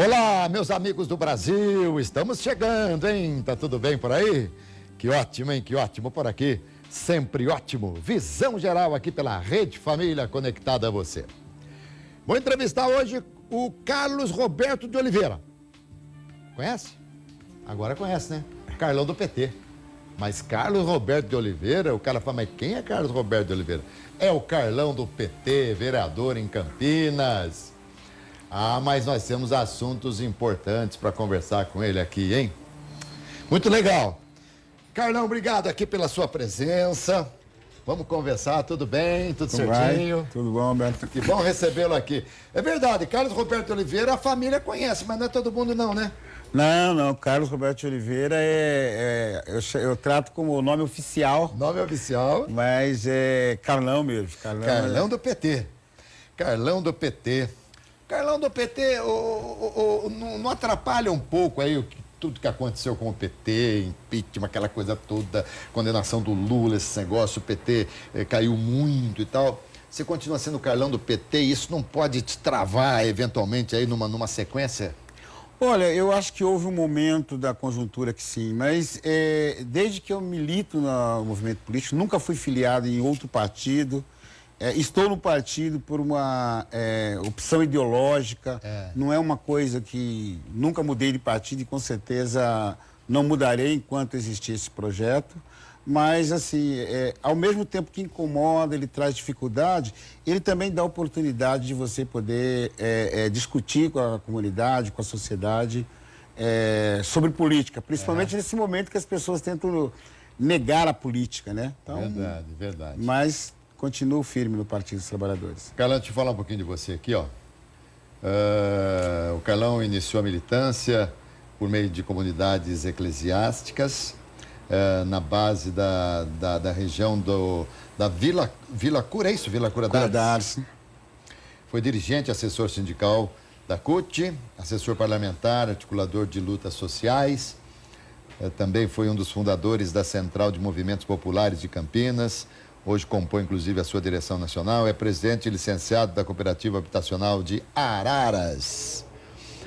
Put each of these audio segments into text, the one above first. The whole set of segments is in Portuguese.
Olá, meus amigos do Brasil, estamos chegando, hein? Tá tudo bem por aí? Que ótimo, hein? Que ótimo por aqui. Sempre ótimo. Visão geral aqui pela Rede Família conectada a você. Vou entrevistar hoje o Carlos Roberto de Oliveira. Conhece? Agora conhece, né? Carlão do PT. Mas Carlos Roberto de Oliveira, o cara fala, mas quem é Carlos Roberto de Oliveira? É o Carlão do PT, vereador em Campinas. Ah, mas nós temos assuntos importantes para conversar com ele aqui, hein? Muito legal. Carlão, obrigado aqui pela sua presença. Vamos conversar, tudo bem? Tudo certinho? Tudo bom, Beto? Que bom recebê-lo aqui. É verdade, Carlos Roberto de Oliveira, a família conhece, mas não é todo mundo não, né? Não, Carlos Roberto de Oliveira eu trato como o nome oficial. Nome oficial. Mas é Carlão mesmo. Carlão do PT. Carlão do PT. Carlão do PT, não atrapalha um pouco aí tudo que aconteceu com o PT, impeachment, aquela coisa toda, condenação do Lula, esse negócio, o PT caiu muito e tal. Você continua sendo Carlão do PT e isso não pode te travar eventualmente aí numa sequência? Olha, eu acho que houve um momento da conjuntura que sim, mas desde que eu milito no movimento político, nunca fui filiado em outro partido. Estou no partido por uma opção ideológica, não é uma coisa que nunca mudei de partido e com certeza não mudarei enquanto existir esse projeto, mas assim, ao mesmo tempo que incomoda, ele traz dificuldade, ele também dá oportunidade de você poder discutir com a comunidade, com a sociedade sobre política, principalmente nesse momento que as pessoas tentam negar a política, né? Então, verdade. Mas continuo firme no Partido dos Trabalhadores. Carlão, deixa eu falar um pouquinho de você aqui, ó. O Carlão iniciou a militância por meio de comunidades eclesiásticas, na base da região da Vila Cura, é isso? Vila Cura d'Arce. Foi dirigente, assessor sindical da CUT, assessor parlamentar, articulador de lutas sociais. Também foi um dos fundadores da Central de Movimentos Populares de Campinas. Hoje compõe, inclusive, a sua direção nacional. É presidente e licenciado da Cooperativa Habitacional de Araras.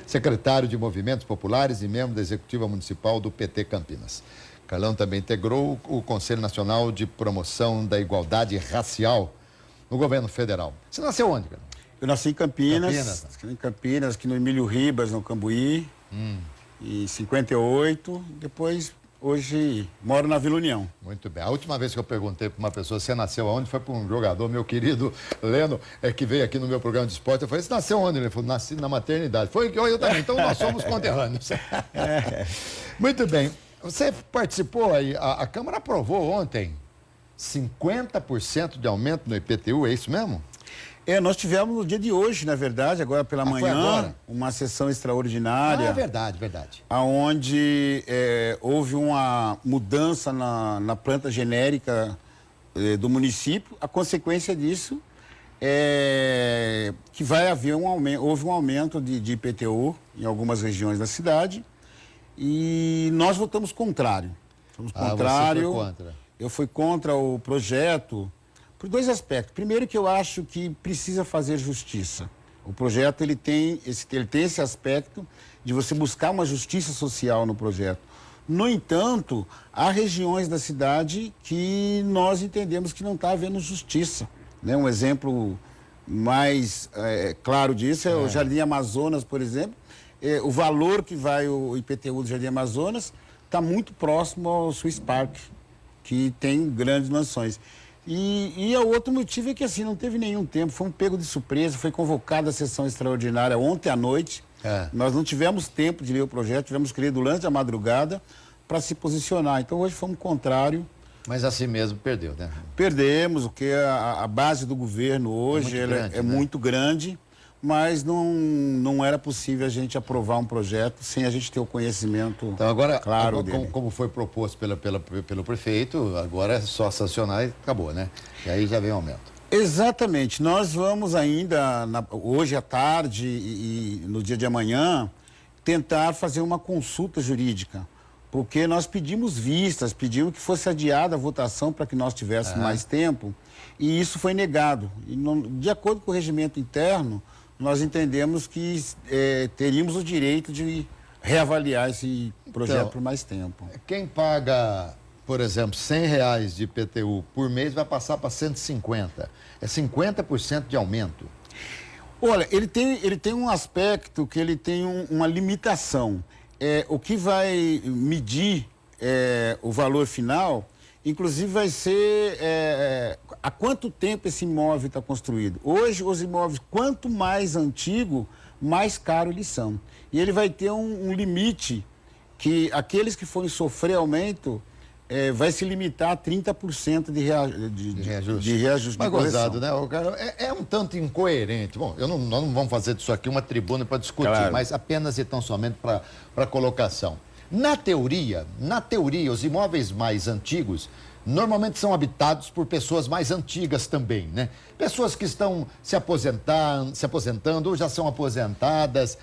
Secretário de Movimentos Populares e membro da Executiva Municipal do PT Campinas. Carlão também integrou o Conselho Nacional de Promoção da Igualdade Racial no governo federal. Você nasceu onde, Carlão? Eu nasci em Campinas, aqui no Emílio Ribas, no Cambuí, em 58, depois... Hoje moro na Vila União. Muito bem. A última vez que eu perguntei para uma pessoa se nasceu aonde foi para um jogador, meu querido Leno, que veio aqui no meu programa de esporte. Eu falei, você nasceu onde? Ele falou, nasci na maternidade. Foi eu também. Então nós somos conterrâneos. Muito bem. Você participou aí, a Câmara aprovou ontem 50% de aumento no IPTU, é isso mesmo? Nós tivemos no dia de hoje, na verdade, agora pela manhã, uma sessão extraordinária. Verdade. Onde houve uma mudança na planta genérica do município. A consequência disso é que vai haver houve um aumento de IPTU em algumas regiões da cidade e nós votamos contrário. Você foi contra? Eu fui contra o projeto. Por dois aspectos. Primeiro que eu acho que precisa fazer justiça. O projeto ele tem esse aspecto de você buscar uma justiça social no projeto. No entanto, há regiões da cidade que nós entendemos que não está havendo justiça, né? Um exemplo mais claro disso é o Jardim Amazonas, por exemplo. O valor que vai o IPTU do Jardim Amazonas está muito próximo ao Swiss Park, que tem grandes mansões. E o outro motivo é que assim, não teve nenhum tempo, foi um pego de surpresa, foi convocada a sessão extraordinária ontem à noite. Nós não tivemos tempo de ler o projeto, tivemos que ler durante a madrugada para se posicionar. Então hoje fomos contrário. Mas assim mesmo perdeu, né? Perdemos, porque a base do governo hoje é muito grande, mas não era possível a gente aprovar um projeto sem a gente ter o conhecimento então, agora, claro como foi proposto pelo prefeito, agora é só sancionar e acabou, né? E aí já vem o aumento. Exatamente. Nós vamos ainda, hoje à tarde e no dia de amanhã, tentar fazer uma consulta jurídica, porque nós pedimos vistas, pedimos que fosse adiada a votação para que nós tivéssemos mais tempo, e isso foi negado. E de acordo com o regimento interno, nós entendemos que teríamos o direito de reavaliar esse projeto Então, por mais tempo. Quem paga, por exemplo, R$ 100 de IPTU por mês vai passar para 150. É 50% de aumento. Olha, ele tem um aspecto que ele tem uma limitação. O que vai medir o valor final, inclusive vai ser há quanto tempo esse imóvel está construído. Hoje, os imóveis, quanto mais antigo, mais caro eles são. E ele vai ter um limite que aqueles que forem sofrer aumento vai se limitar a 30% de reajuste. Mas de correção. gozado, né? O cara é um tanto incoerente. Bom, nós não vamos fazer disso aqui uma tribuna para discutir, Claro. mas apenas e tão somente para colocação. Na teoria, os imóveis mais antigos normalmente são habitados por pessoas mais antigas também, né? Pessoas que estão se aposentando ou já são aposentadas,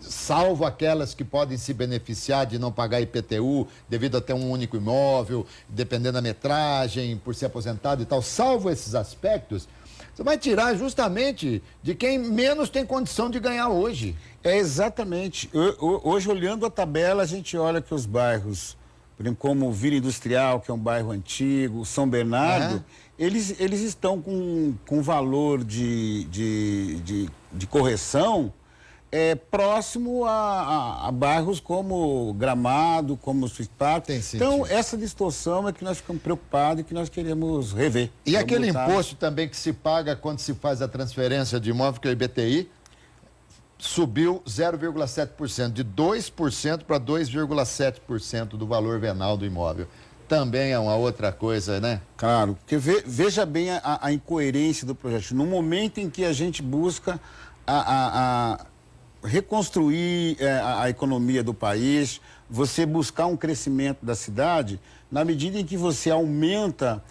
salvo aquelas que podem se beneficiar de não pagar IPTU devido a ter um único imóvel, dependendo da metragem, por ser aposentado e tal. Salvo esses aspectos, você vai tirar justamente de quem menos tem condição de ganhar hoje. Exatamente. Hoje, olhando a tabela, a gente olha que os bairros, por exemplo, como Vila Industrial, que é um bairro antigo, São Bernardo, eles estão com valor de correção próximo a bairros como Gramado, como Swiss Park. Tem sentido. Então, essa distorção é que nós ficamos preocupados e que nós queremos rever. E Vamos aquele lutar. imposto também que se paga quando se faz a transferência de imóvel, que é o IBTI, subiu 0,7%, de 2% para 2,7% do valor venal do imóvel. Também é uma outra coisa, né? Claro, porque veja bem a incoerência do projeto. No momento em que a gente busca reconstruir a economia do país, você buscar um crescimento da cidade, na medida em que você aumenta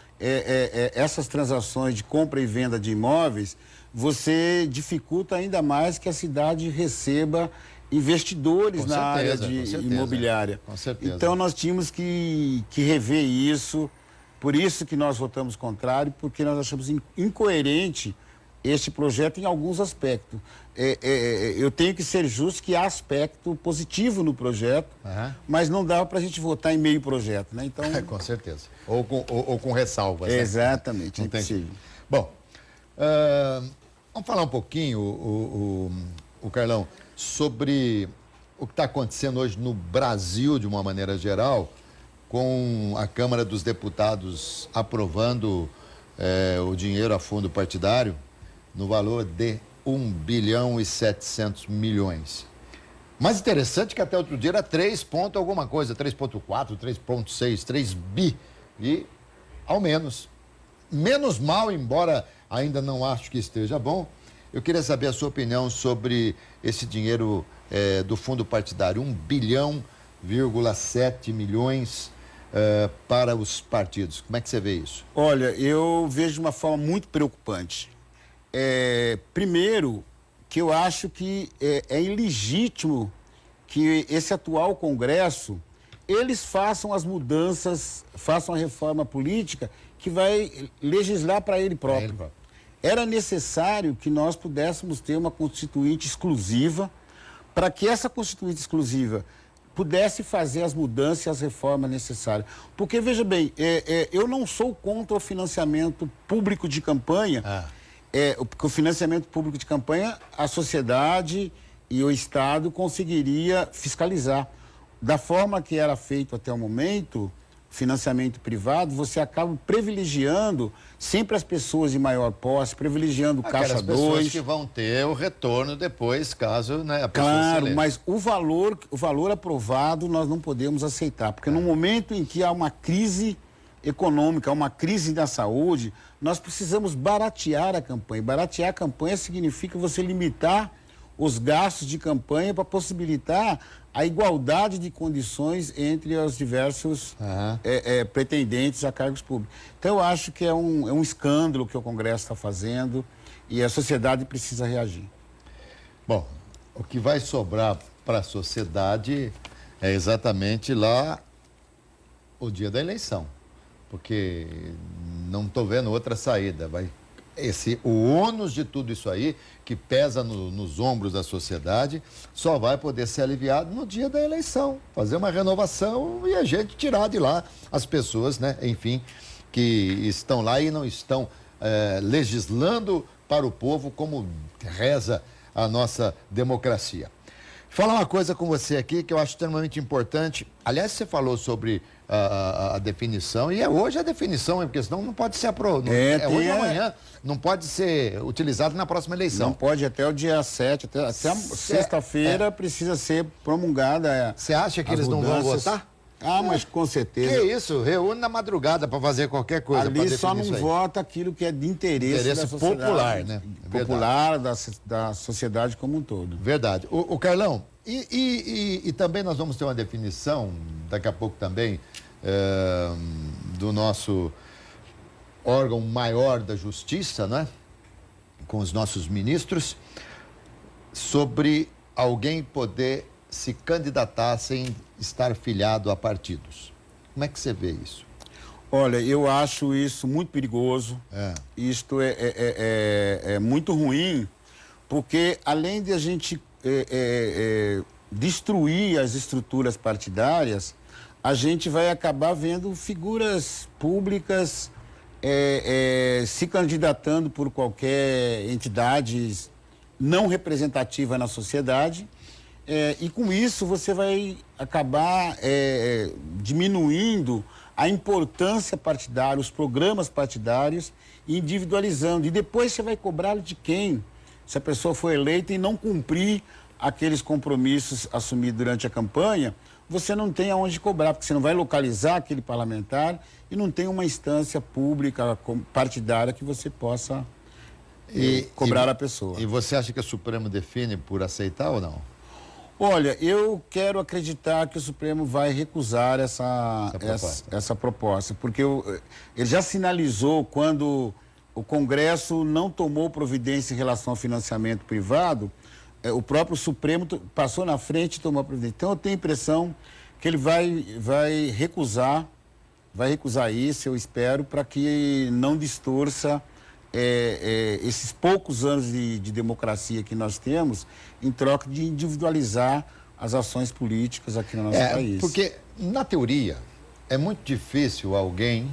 essas transações de compra e venda de imóveis, você dificulta ainda mais que a cidade receba investidores Com na certeza, área com certeza. imobiliária. Com certeza. Então, nós tínhamos que rever isso, por isso que nós votamos contrário, porque nós achamos incoerente este projeto em alguns aspectos. Eu tenho que ser justo que há aspecto positivo no projeto, mas não dá para a gente votar em meio projeto, né? Então, Com certeza. Ou com ressalvas. Né? exatamente, Não é tem- possível. Bom, vamos falar um pouquinho, o Carlão, sobre o que está acontecendo hoje no Brasil, de uma maneira geral, com a Câmara dos Deputados aprovando o dinheiro a fundo partidário no valor de 1 bilhão e 700 milhões. Mais interessante que até outro dia era 3 ponto alguma coisa, 3,4, 3,6, 3 bi. E ao menos. Menos mal, embora ainda não acho que esteja bom. Eu queria saber a sua opinião sobre esse dinheiro do fundo partidário, 1 bilhão,7 milhões para os partidos. Como é que você vê isso? Olha, eu vejo de uma forma muito preocupante. Primeiro, que eu acho que é ilegítimo que esse atual Congresso, eles façam as mudanças, façam a reforma política que vai legislar para ele próprio. Era necessário que nós pudéssemos ter uma constituinte exclusiva, para que essa constituinte exclusiva pudesse fazer as mudanças e as reformas necessárias. Porque, veja bem, eu não sou contra o financiamento público de campanha, porque o financiamento público de campanha, a sociedade e o Estado conseguiria fiscalizar. Da forma que era feito até o momento, financiamento privado, você acaba privilegiando sempre as pessoas de maior posse, privilegiando o Caixa 2. Aquelas pessoas que vão ter o retorno depois, caso a pessoa se Claro, eleja. mas o valor aprovado nós não podemos aceitar, porque no momento em que há uma crise econômica, uma crise da saúde, nós precisamos baratear a campanha. Baratear a campanha significa você limitar os gastos de campanha para possibilitar a igualdade de condições entre os diversos pretendentes a cargos públicos. Então, eu acho que é um escândalo que o Congresso está fazendo e a sociedade precisa reagir. Bom, o que vai sobrar para a sociedade é exatamente lá o dia da eleição, porque não estou vendo outra saída. o ônus de tudo isso aí, que pesa nos ombros da sociedade, só vai poder ser aliviado no dia da eleição. Fazer uma renovação e a gente tirar de lá as pessoas, né, enfim, que estão lá e não estão legislando para o povo como reza a nossa democracia. Falar uma coisa com você aqui que eu acho extremamente importante. Aliás, você falou sobre a definição, e é hoje a definição, porque senão não pode ser aprovado. Hoje ou amanhã, não pode ser utilizado na próxima eleição. Não pode, até o dia 7, até a sexta-feira precisa ser promulgada. Você acha que eles não vão votar? Ah, mas com certeza. Que isso, reúne na madrugada para fazer qualquer coisa. Ali só não vota aquilo que é de interesse da sociedade, popular, né? Popular, da sociedade como um todo. Verdade. O Carlão, e também nós vamos ter uma definição, daqui a pouco também, do nosso órgão maior da justiça, né? Com os nossos ministros, sobre alguém poder se candidatar sem estar filiado a partidos. Como é que você vê isso? Olha, eu acho isso muito perigoso. Isto é muito ruim, porque além de a gente destruir as estruturas partidárias, a gente vai acabar vendo figuras públicas se candidatando por qualquer entidade não representativa na sociedade. E com isso você vai acabar diminuindo a importância partidária, os programas partidários, e individualizando. E depois você vai cobrar de quem? Se a pessoa foi eleita e não cumprir aqueles compromissos assumidos durante a campanha, você não tem aonde cobrar, porque você não vai localizar aquele parlamentar e não tem uma instância pública, partidária, que você possa cobrar a pessoa. E você acha que o Supremo define por aceitar ou não? Olha, eu quero acreditar que o Supremo vai recusar essa proposta, porque ele já sinalizou quando o Congresso não tomou providência em relação ao financiamento privado, o próprio Supremo passou na frente e tomou a providência. Então eu tenho a impressão que ele vai recusar isso, eu espero, para que não distorça esses poucos anos de democracia que nós temos, em troca de individualizar as ações políticas aqui no nosso país. Porque, na teoria, é muito difícil alguém,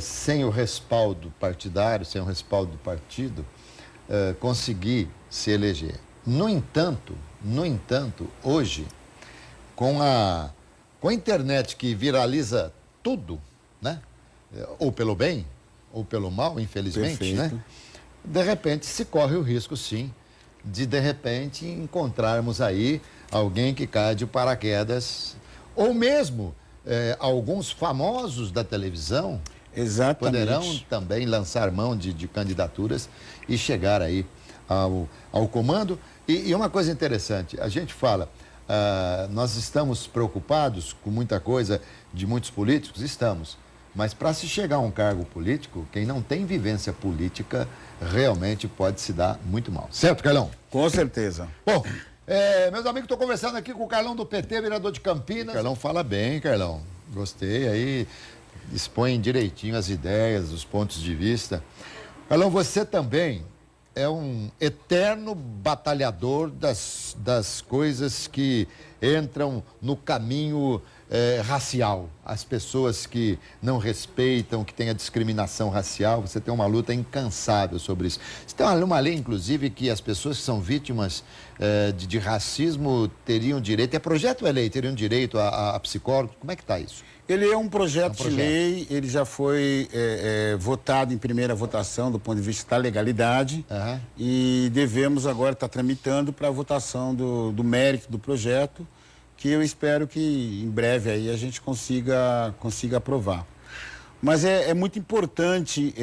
sem o respaldo partidário, sem o respaldo do partido, conseguir se eleger. No entanto, hoje, com a internet que viraliza tudo, né? Ou pelo bem, ou pelo mal, infelizmente, Perfeito. né? De repente se corre o risco, sim, de repente encontrarmos aí alguém que cai de paraquedas, ou mesmo alguns famosos da televisão poderão também lançar mão de candidaturas e chegar aí ao comando. E uma coisa interessante, a gente fala, nós estamos preocupados com muita coisa de muitos políticos, estamos. Mas para se chegar a um cargo político, quem não tem vivência política realmente pode se dar muito mal. Certo, Carlão? Com certeza. Bom, meus amigos, estou conversando aqui com o Carlão do PT, vereador de Campinas. Carlão fala bem, Carlão. Gostei aí, expõe direitinho as ideias, os pontos de vista. Carlão, você também é um eterno batalhador das coisas que entram no caminho racial. As pessoas que não respeitam, que têm a discriminação racial, você tem uma luta incansável sobre isso. Você tem uma lei, inclusive, que as pessoas que são vítimas de racismo teriam direito, projeto ou é lei, teriam direito a psicólogo. Como é que está isso? Ele é um projeto de lei, ele já foi votado em primeira votação do ponto de vista da legalidade, e devemos agora estar tramitando para a votação do mérito do projeto, que eu espero que em breve aí a gente consiga aprovar. Mas é muito importante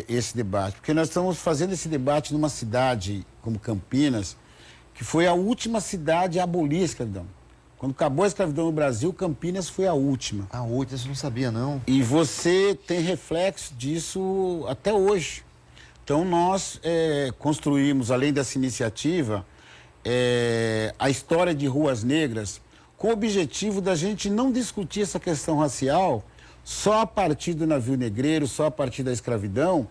esse debate, porque nós estamos fazendo esse debate numa cidade como Campinas, que foi a última cidade a abolir a escravidão. Quando acabou a escravidão no Brasil, Campinas foi a última. A última, você não sabia, não. E você tem reflexo disso até hoje. Então, nós construímos, além dessa iniciativa, a história de Ruas Negras, com o objetivo da gente não discutir essa questão racial só a partir do navio negreiro, só a partir da escravidão,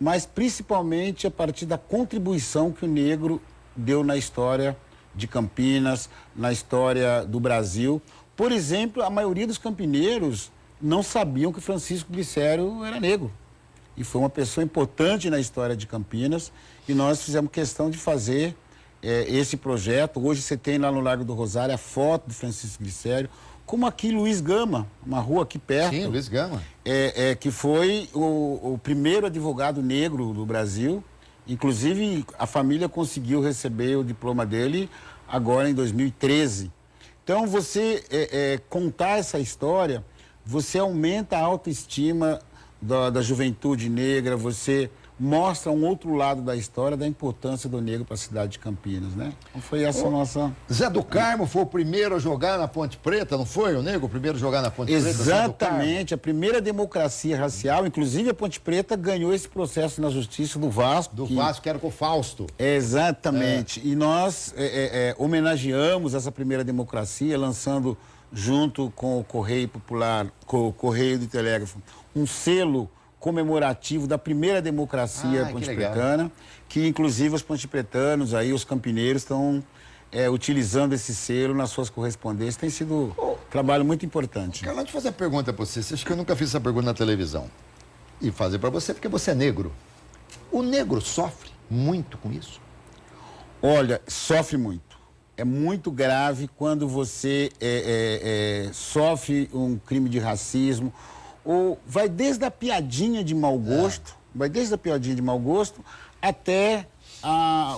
mas principalmente a partir da contribuição que o negro deu na história de Campinas, na história do Brasil. Por exemplo, a maioria dos campineiros não sabiam que Francisco Glicério era negro. E foi uma pessoa importante na história de Campinas, e nós fizemos questão de fazer esse projeto. Hoje você tem lá no Largo do Rosário a foto de Francisco Glicério, como aqui Luiz Gama, uma rua aqui perto. Sim, Luiz Gama. Que foi o primeiro advogado negro do Brasil. Inclusive, a família conseguiu receber o diploma dele agora em 2013. Então, você contar essa história, você aumenta a autoestima da juventude negra, você mostra um outro lado da história, da importância do negro para a cidade de Campinas, né? Então, foi essa a nossa... Zé do Carmo foi o primeiro a jogar na Ponte Preta, não foi? O negro o primeiro a jogar na Ponte Preta? Exatamente, a primeira democracia racial, inclusive a Ponte Preta ganhou esse processo na justiça do Vasco. Vasco, que era com o Fausto. Exatamente, e nós homenageamos essa primeira democracia, lançando junto com o Correio Popular, com o Correio do Telégrafo, um selo comemorativo da primeira democracia pontepretana, que inclusive os pontepretanos, aí, os campineiros estão utilizando esse selo nas suas correspondências. Tem sido um trabalho muito importante. Carlão, deixa eu fazer uma pergunta para você. Você acha que eu nunca fiz essa pergunta na televisão? E fazer para você, porque você é negro. O negro sofre muito com isso? Olha, sofre muito. É muito grave quando você sofre um crime de racismo, ou vai desde a piadinha de mau gosto, até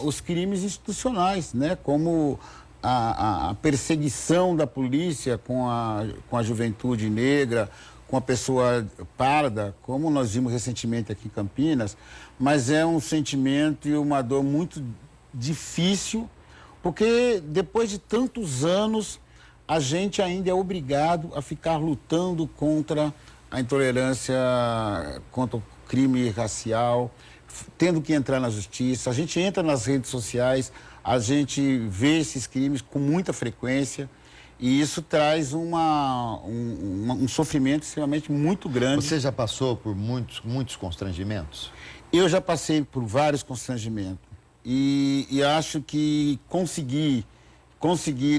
os crimes institucionais, né? Como a perseguição da polícia com a juventude negra, com a pessoa parda, como nós vimos recentemente aqui em Campinas, mas é um sentimento e uma dor muito difícil, porque depois de tantos anos a gente ainda é obrigado a ficar lutando contra a intolerância, contra o crime racial, tendo que entrar na justiça. A gente entra nas redes sociais, a gente vê esses crimes com muita frequência e isso traz um sofrimento extremamente muito grande. Você já passou por muitos constrangimentos? Eu já passei por vários constrangimentos e acho que conseguir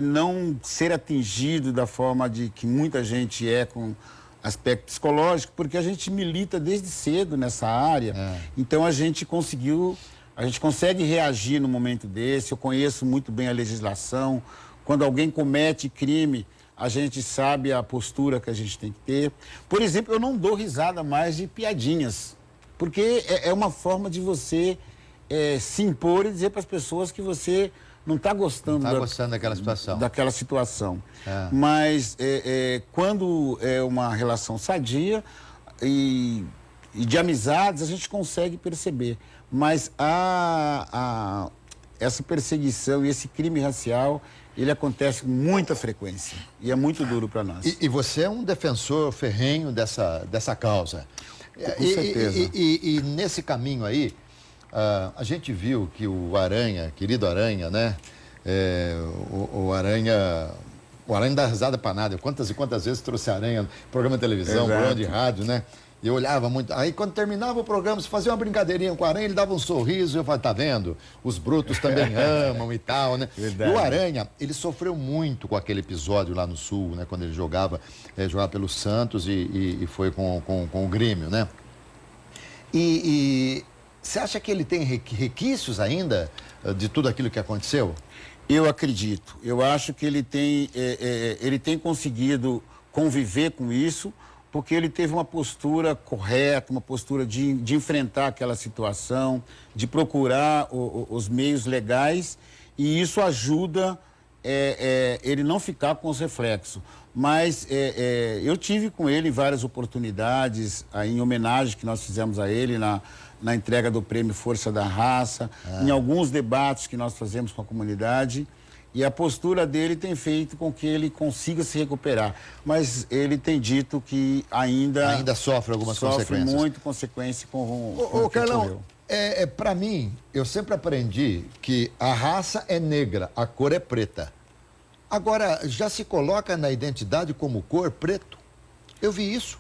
não ser atingido da forma de que muita gente com aspecto psicológico, porque a gente milita desde cedo nessa área, então a gente consegue reagir no momento desse. Eu conheço muito bem a legislação. Quando alguém comete crime, a gente sabe a postura que a gente tem que ter. Por exemplo, eu não dou risada mais de piadinhas, porque é uma forma de você se impor e dizer para as pessoas que você não está gostando, daquela situação. Mas quando é uma relação sadia e de amizades, a gente consegue perceber. Mas essa perseguição e esse crime racial, ele acontece com muita frequência e é muito duro para nós. E você é um defensor ferrenho dessa causa. Com certeza. E nesse caminho aí, a gente viu que o Aranha, querido Aranha, né? O Aranha dá risada para nada. Quantas e quantas vezes trouxe Aranha no programa de televisão, programa de rádio, né? E eu olhava muito. Aí quando terminava o programa, se fazia uma brincadeirinha com o Aranha, ele dava um sorriso e eu falava, tá vendo? Os brutos também amam e tal, né? Verdade. E o Aranha, ele sofreu muito com aquele episódio lá no Sul, né? Quando ele jogava pelo Santos e foi com o Grêmio, né? E você acha que ele tem requisitos ainda de tudo aquilo que aconteceu? Eu acredito. Eu acho que ele tem conseguido conviver com isso, porque ele teve uma postura correta, uma postura de enfrentar aquela situação, de procurar os meios legais, e isso ajuda ele não ficar com os reflexos. Mas eu tive com ele várias oportunidades, em homenagem que nós fizemos a ele na entrega do prêmio Força da Raça, em alguns debates que nós fazemos com a comunidade, e a postura dele tem feito com que ele consiga se recuperar. Mas ele tem dito que ainda sofre algumas consequências. Sofre muito consequência com o que Carlão, ocorreu. Para mim, eu sempre aprendi que a raça é negra, a cor é preta. Agora, já se coloca na identidade como cor preto? Eu vi isso.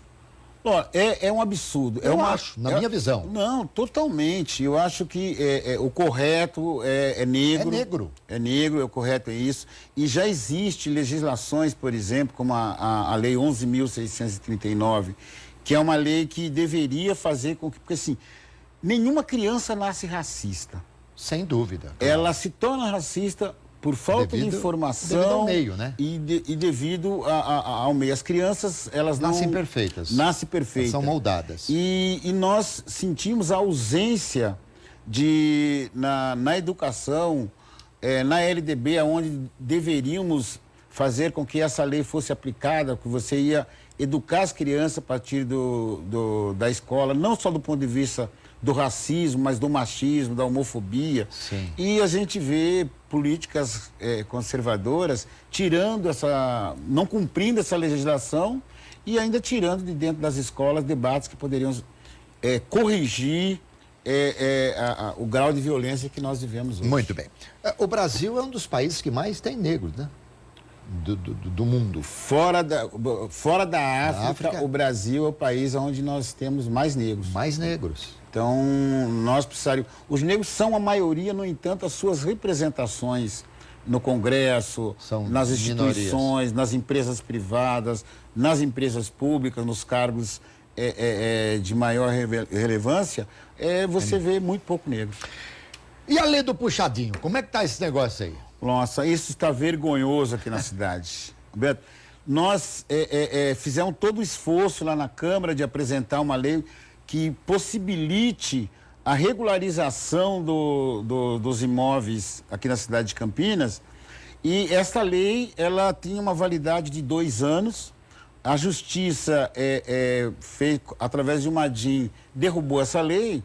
Ó, é um absurdo. Eu acho, na minha visão. Não, totalmente. Eu acho que o correto é negro. É negro. É negro, o correto é isso. E já existe legislações, por exemplo, como a Lei 11.639, que é uma lei que deveria fazer com que... Porque, assim, nenhuma criança nasce racista. Sem dúvida. Ela se torna racista por falta de informação. Devido ao meio, né? E devido ao meio. As crianças, elas Nascem não... perfeitas. Nascem perfeitas. São moldadas. E nós sentimos a ausência na educação, na LDB, onde deveríamos fazer com que essa lei fosse aplicada, que você ia educar as crianças a partir da escola, não só do ponto de vista do racismo, mas do machismo, da homofobia. Sim. E a gente vê políticas conservadoras não cumprindo essa legislação e ainda tirando de dentro das escolas debates que poderiam corrigir o grau de violência que nós vivemos hoje. Muito bem. O Brasil é um dos países que mais tem negros, né? Do mundo. Fora da África, o Brasil é o país onde nós temos mais negros. Mais negros. Então, nós precisaríamos... Os negros são a maioria, no entanto, as suas representações no Congresso, são nas instituições, minorias. nas empresas privadas, nas empresas públicas, nos cargos de maior relevância, você vê muito pouco negro. E a lei do puxadinho? Como é que tá esse negócio aí? Nossa, isso está vergonhoso aqui na cidade. Beto, nós fizemos todo o esforço lá na Câmara de apresentar uma lei que possibilite a regularização dos imóveis aqui na cidade de Campinas. E essa lei, ela tinha uma validade de 2 anos. A Justiça, fez, através de uma DIN, derrubou essa lei.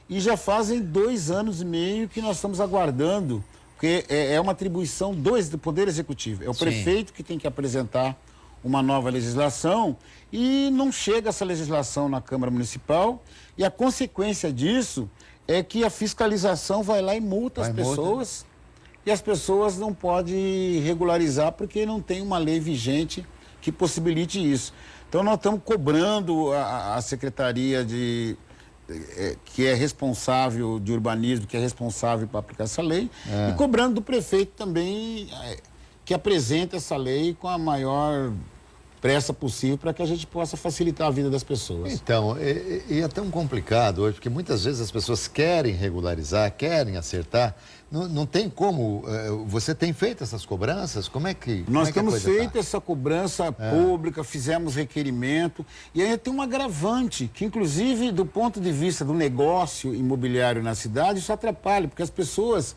E já fazem 2 anos e meio que nós estamos aguardando, porque é uma atribuição do Poder Executivo. É o prefeito que tem que apresentar uma nova legislação e não chega essa legislação na Câmara Municipal e a consequência disso é que a fiscalização vai lá e multa as pessoas e as pessoas não podem regularizar porque não tem uma lei vigente que possibilite isso. Então nós estamos cobrando a Secretaria que é responsável de urbanismo, que é responsável para aplicar essa lei, e cobrando do prefeito também que apresente essa lei com a maior pressa possível para que a gente possa facilitar a vida das pessoas. Então, e é tão complicado hoje, porque muitas vezes as pessoas querem regularizar, querem acertar, não tem como. Você tem feito essas cobranças? Como é que nós temos feito essa cobrança pública, fizemos requerimento, e ainda tem um agravante, que inclusive do ponto de vista do negócio imobiliário na cidade, isso atrapalha, porque as pessoas,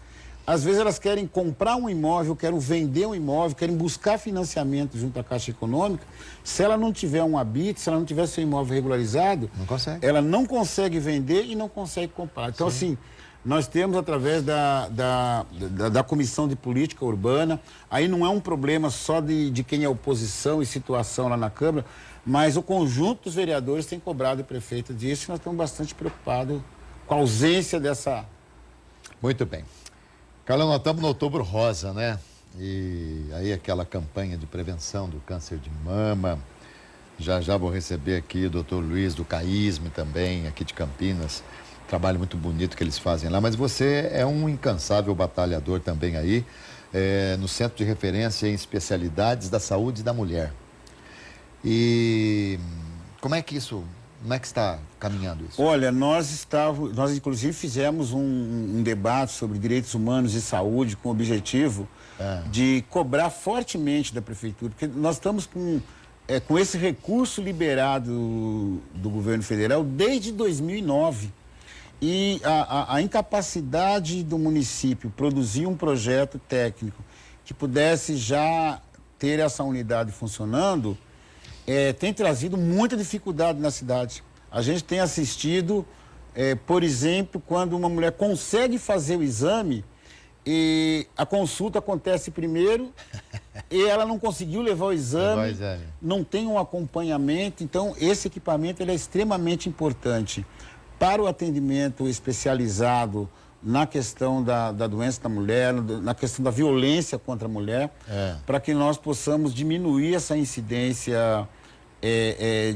às vezes elas querem comprar um imóvel, querem vender um imóvel, querem buscar financiamento junto à Caixa Econômica. Se ela não tiver um habite, se ela não tiver seu imóvel regularizado, ela não consegue vender e não consegue comprar. Então, assim, nós temos através da Comissão de Política Urbana, aí não é um problema só de quem é oposição e situação lá na Câmara, mas o conjunto dos vereadores tem cobrado o prefeito disso e nós estamos bastante preocupados com a ausência dessa... Muito bem. Carlão, nós estamos no Outubro Rosa, né? E aí aquela campanha de prevenção do câncer de mama. Já vou receber aqui o doutor Luiz do CAISME também, aqui de Campinas. Trabalho muito bonito que eles fazem lá. Mas você é um incansável batalhador também aí, no Centro de Referência em Especialidades da Saúde da Mulher. E como é que está caminhando isso? Olha, nós inclusive fizemos um debate sobre direitos humanos e saúde com o objetivo de cobrar fortemente da Prefeitura, porque nós estamos com esse recurso liberado do governo federal desde 2009. E a incapacidade do município produzir um projeto técnico que pudesse já ter essa unidade funcionando, tem trazido muita dificuldade na cidade. A gente tem assistido, por exemplo, quando uma mulher consegue fazer o exame e a consulta acontece primeiro e ela não conseguiu levar o exame, não tem um acompanhamento. Então, esse equipamento ele é extremamente importante para o atendimento especializado na questão da doença da mulher, na questão da violência contra a mulher, para que nós possamos diminuir essa incidência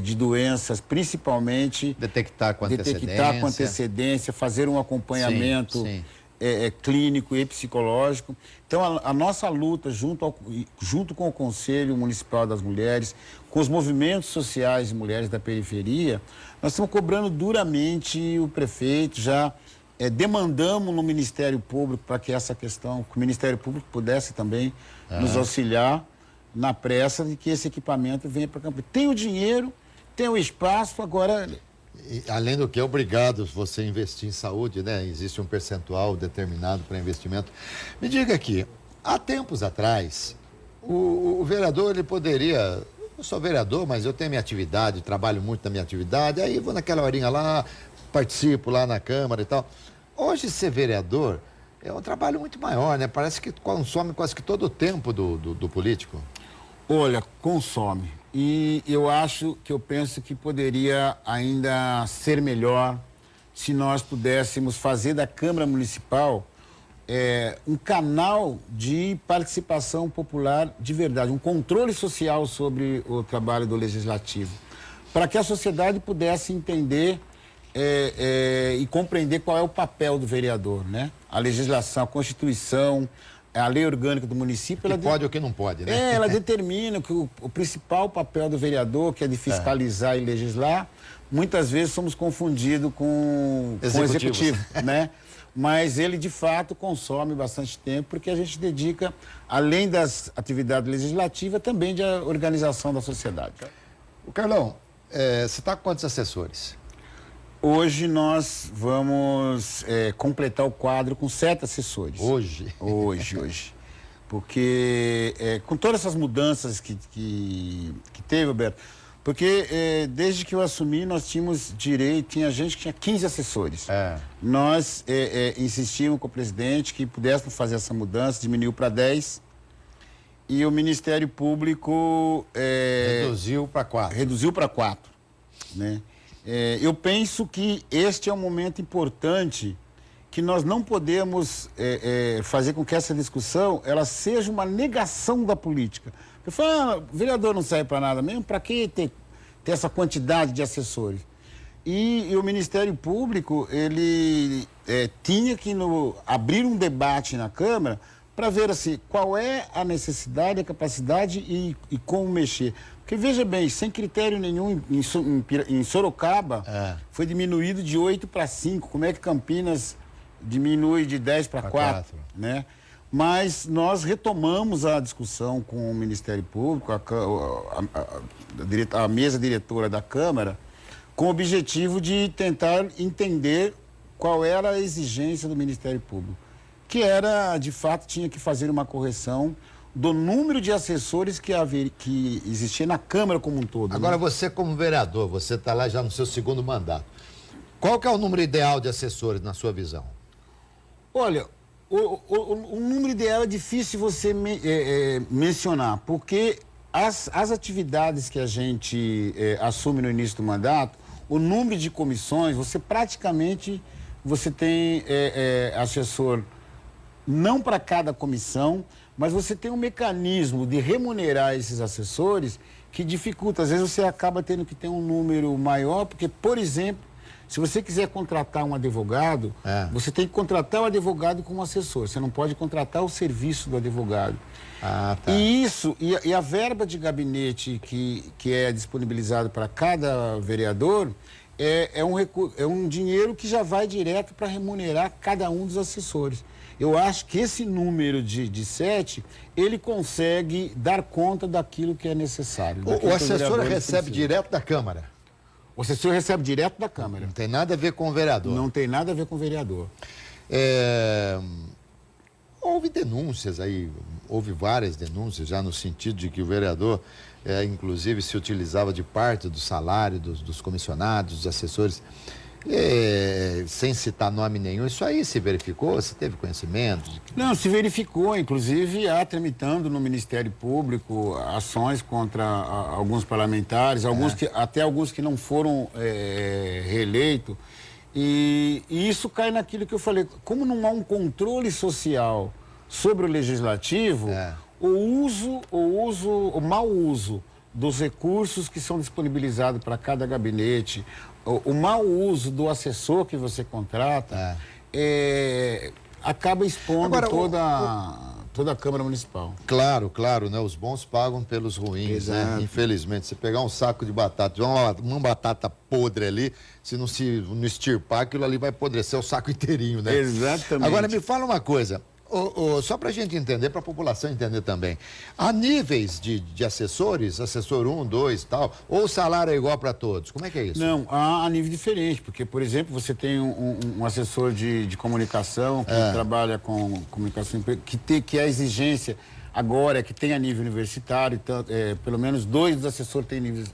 de doenças, principalmente Detectar com antecedência, fazer um acompanhamento Sim. clínico e psicológico. Então, a nossa luta junto com o Conselho Municipal das Mulheres, com os movimentos sociais de mulheres da periferia, nós estamos cobrando duramente o prefeito, já demandamos no Ministério Público para que que o Ministério Público pudesse também nos auxiliar na pressa de que esse equipamento venha para Campo. Tem o dinheiro, tem o espaço, agora... E, além do que, é obrigado você a investir em saúde, né? Existe um percentual determinado para investimento. Me diga aqui, há tempos atrás, o vereador, ele poderia... Eu sou vereador, mas eu tenho minha atividade, trabalho muito na minha atividade, aí vou naquela horinha lá, participo lá na Câmara e tal. Hoje, ser vereador é um trabalho muito maior, né? Parece que consome quase que todo o tempo do político. Olha, consome. E eu penso que poderia ainda ser melhor se nós pudéssemos fazer da Câmara Municipal um canal de participação popular de verdade, um controle social sobre o trabalho do Legislativo, para que a sociedade pudesse entender e compreender qual é o papel do vereador, né? A legislação, a Constituição, a lei orgânica do município... O que pode ou o que não pode, né? Ela determina que o principal papel do vereador, que é de fiscalizar e legislar, muitas vezes somos confundidos com o executivo, né? Mas ele, de fato, consome bastante tempo, porque a gente dedica, além das atividades legislativas, também de organização da sociedade. O Carlão, você está com quantos assessores? Hoje nós vamos completar o quadro com 7 assessores. Hoje? Hoje. Porque com todas essas mudanças que teve, Roberto, porque desde que eu assumi nós tínhamos tinha gente que tinha 15 assessores. Nós insistimos com o presidente que pudéssemos fazer essa mudança, diminuiu para 10 e o Ministério Público... reduziu para 4. Reduziu para 4, né? Eu penso que este é um momento importante que nós não podemos fazer com que essa discussão ela seja uma negação da política. Eu falo, o vereador não serve para nada mesmo, para que ter essa quantidade de assessores? E o Ministério Público, ele tinha que abrir um debate na Câmara para ver assim, qual é a necessidade, a capacidade e como mexer. Porque, veja bem, sem critério nenhum, em Sorocaba, foi diminuído de 8 para 5. Como é que Campinas diminui de 10 para 4? Né? Mas nós retomamos a discussão com o Ministério Público, a mesa diretora da Câmara, com o objetivo de tentar entender qual era a exigência do Ministério Público. Que era, de fato, tinha que fazer uma correção do número de assessores que existia na Câmara como um todo. Agora, né? Você como vereador, você está lá já no seu segundo mandato. Qual que é o número ideal de assessores, na sua visão? Olha, o número ideal é difícil você mencionar, porque as atividades que a gente assume no início do mandato, o número de comissões, você tem assessor não para cada comissão, mas você tem um mecanismo de remunerar esses assessores que dificulta. Às vezes você acaba tendo que ter um número maior, porque, por exemplo, se você quiser contratar um advogado, você tem que contratar o advogado como assessor. Você não pode contratar o serviço do advogado. E a verba de gabinete que é disponibilizada para cada vereador é um dinheiro que já vai direto para remunerar cada um dos assessores. Eu acho que esse número de 7, ele consegue dar conta daquilo que é necessário. O assessor recebe direto da Câmara? O assessor recebe direto da Câmara. Não tem nada a ver com o vereador? Não tem nada a ver com o vereador. Houve denúncias aí, houve várias denúncias já no sentido de que o vereador, inclusive, se utilizava de parte do salário dos comissionados, dos assessores, sem citar nome nenhum. Isso aí se verificou? Você teve conhecimento? Não, se verificou. Inclusive, há tramitando no Ministério Público ações contra alguns parlamentares, até alguns que não foram reeleitos. E isso cai naquilo que eu falei. Como não há um controle social sobre o legislativo, o mau uso dos recursos que são disponibilizados para cada gabinete, o mau uso do assessor que você contrata, acaba expondo Agora, toda a Câmara Municipal. Claro, claro, né? Os bons pagam pelos ruins, né? Infelizmente, você pegar um saco de batata, uma batata podre ali, se não extirpar, aquilo ali vai apodrecer o saco inteirinho, né? Exatamente. Agora, me fala uma coisa. Só para a gente entender, para a população entender também. Há níveis de assessores, assessor 1, 2 e tal, ou o salário é igual para todos? Como é que é isso? Não, há nível diferente, porque, por exemplo, você tem um assessor de comunicação que trabalha com comunicação, que a exigência agora é que tem a nível universitário, então, pelo menos 2 dos assessores têm níveis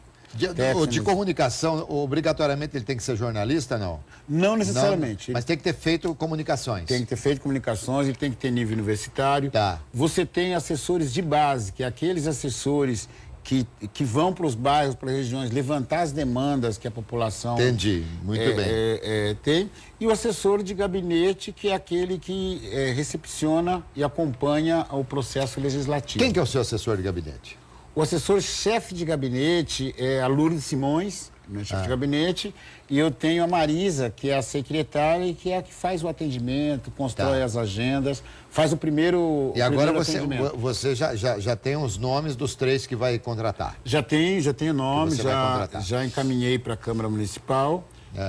de comunicação, obrigatoriamente ele tem que ser jornalista, não? Não necessariamente. Não, mas tem que ter feito comunicações. Tem que ter feito comunicações, ele tem que ter nível universitário. Tá. Você tem assessores de base, que é aqueles assessores que vão para os bairros, para as regiões, levantar as demandas que a população... Entendi, muito bem. Tem. E o assessor de gabinete, que é aquele que recepciona e acompanha o processo legislativo. Quem que é o seu assessor de gabinete? O assessor-chefe de gabinete é a Lourdes Simões, meu chefe de gabinete, e eu tenho a Marisa, que é a secretária e que é a que faz o atendimento, constrói as agendas, faz o primeiro E agora atendimento. você já tem os nomes dos 3 que vai contratar? Já tenho nome, já encaminhei para a Câmara Municipal.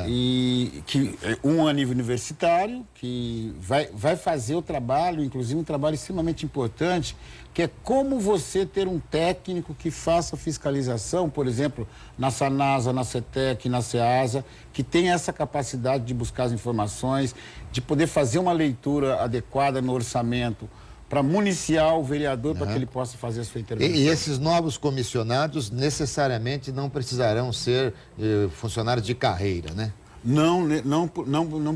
E que um a nível universitário, que vai fazer o trabalho, inclusive um trabalho extremamente importante, que é como você ter um técnico que faça fiscalização, por exemplo, na Sanasa, na CETEC, na SEASA, que tenha essa capacidade de buscar as informações, de poder fazer uma leitura adequada no orçamento, para municiar o vereador para que ele possa fazer a sua intervenção. E esses novos comissionados necessariamente não precisarão ser funcionários de carreira, né? Não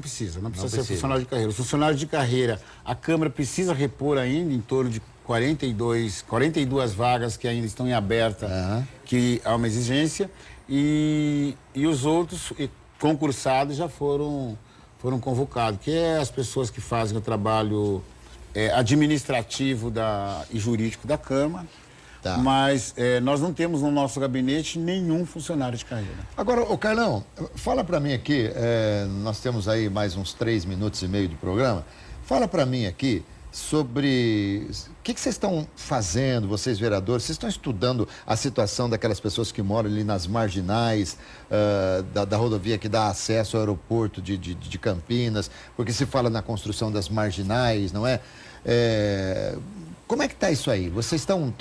precisa ser funcionário de carreira. Os funcionários de carreira, a Câmara precisa repor ainda em torno de 42 vagas que ainda estão em aberta, que há uma exigência, e os outros concursados já foram convocados, que é as pessoas que fazem o trabalho administrativo e jurídico da Câmara, mas nós não temos no nosso gabinete nenhum funcionário de carreira. Agora, Carlão, fala para mim aqui, nós temos aí mais uns 3 minutos e meio de programa, fala para mim aqui sobre o que vocês estão fazendo, vocês vereadores, vocês estão estudando a situação daquelas pessoas que moram ali nas marginais da rodovia que dá acesso ao aeroporto de Campinas, porque se fala na construção das marginais, não é? Como é que está isso aí? Vocês estão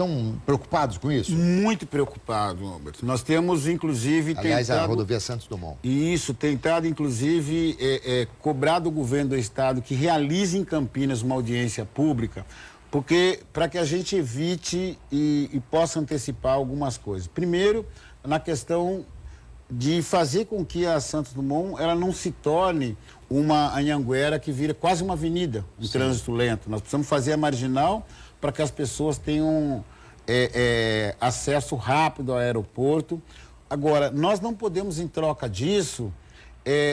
preocupados com isso? Muito preocupado, Roberto. Nós temos, inclusive... Aliás, a rodovia Santos Dumont. Isso, tentado, inclusive, cobrar do governo do estado que realize em Campinas uma audiência pública, porque para que a gente evite e possa antecipar algumas coisas. Primeiro, na questão de fazer com que a Santos Dumont ela não se torne uma Anhanguera que vira quase uma avenida, um trânsito lento. Nós precisamos fazer a marginal para que as pessoas tenham acesso rápido ao aeroporto. Agora, nós não podemos, em troca disso,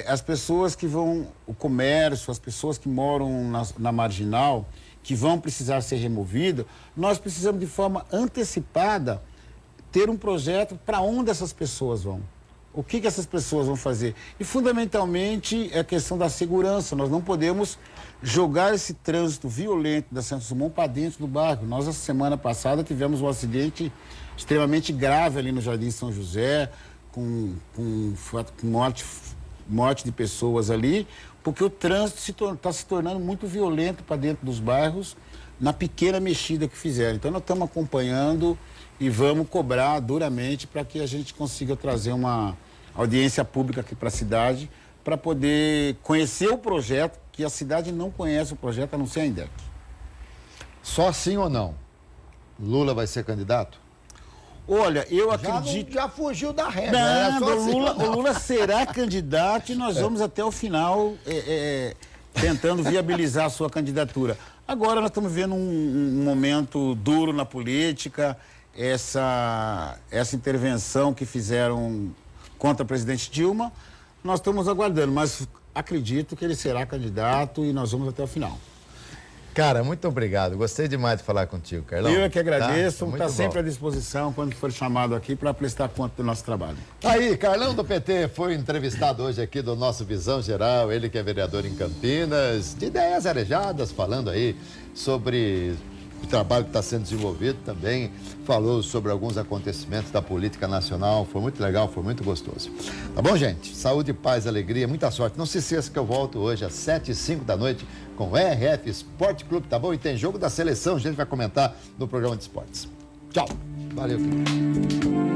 as pessoas que vão, o comércio, as pessoas que moram na marginal, que vão precisar ser removidas, nós precisamos, de forma antecipada, ter um projeto para onde essas pessoas vão. O que essas pessoas vão fazer? E, fundamentalmente, é a questão da segurança. Nós não podemos jogar esse trânsito violento da Santos Dumont para dentro do bairro. Nós, essa semana passada, tivemos um acidente extremamente grave ali no Jardim São José, com morte de pessoas ali, porque o trânsito está se tornando muito violento para dentro dos bairros, na pequena mexida que fizeram. Então, nós estamos acompanhando e vamos cobrar duramente para que a gente consiga trazer uma audiência pública aqui para a cidade, para poder conhecer o projeto, que a cidade não conhece o projeto, a não ser a INDEC. Só sim ou não? Lula vai ser candidato? Olha, eu acredito... Já fugiu da regra. O Lula será candidato e nós vamos até o final tentando viabilizar a sua candidatura. Agora nós estamos vivendo um momento duro na política, essa intervenção que fizeram contra a presidente Dilma, nós estamos aguardando, mas acredito que ele será candidato e nós vamos até o final. Cara, muito obrigado. Gostei demais de falar contigo, Carlão. Eu é que agradeço. Tá? Está sempre à disposição quando for chamado aqui para prestar conta do nosso trabalho. Aí, Carlão do PT foi entrevistado hoje aqui do nosso Visão Geral, ele que é vereador em Campinas, de ideias arejadas, falando aí sobre o trabalho que está sendo desenvolvido também, falou sobre alguns acontecimentos da política nacional, foi muito legal, foi muito gostoso. Tá bom, gente? Saúde, paz, alegria, muita sorte. Não se esqueça que eu volto hoje às 7h05 da noite com o RF Esporte Clube, tá bom? E tem jogo da seleção, a gente vai comentar no programa de esportes. Tchau. Valeu, querido.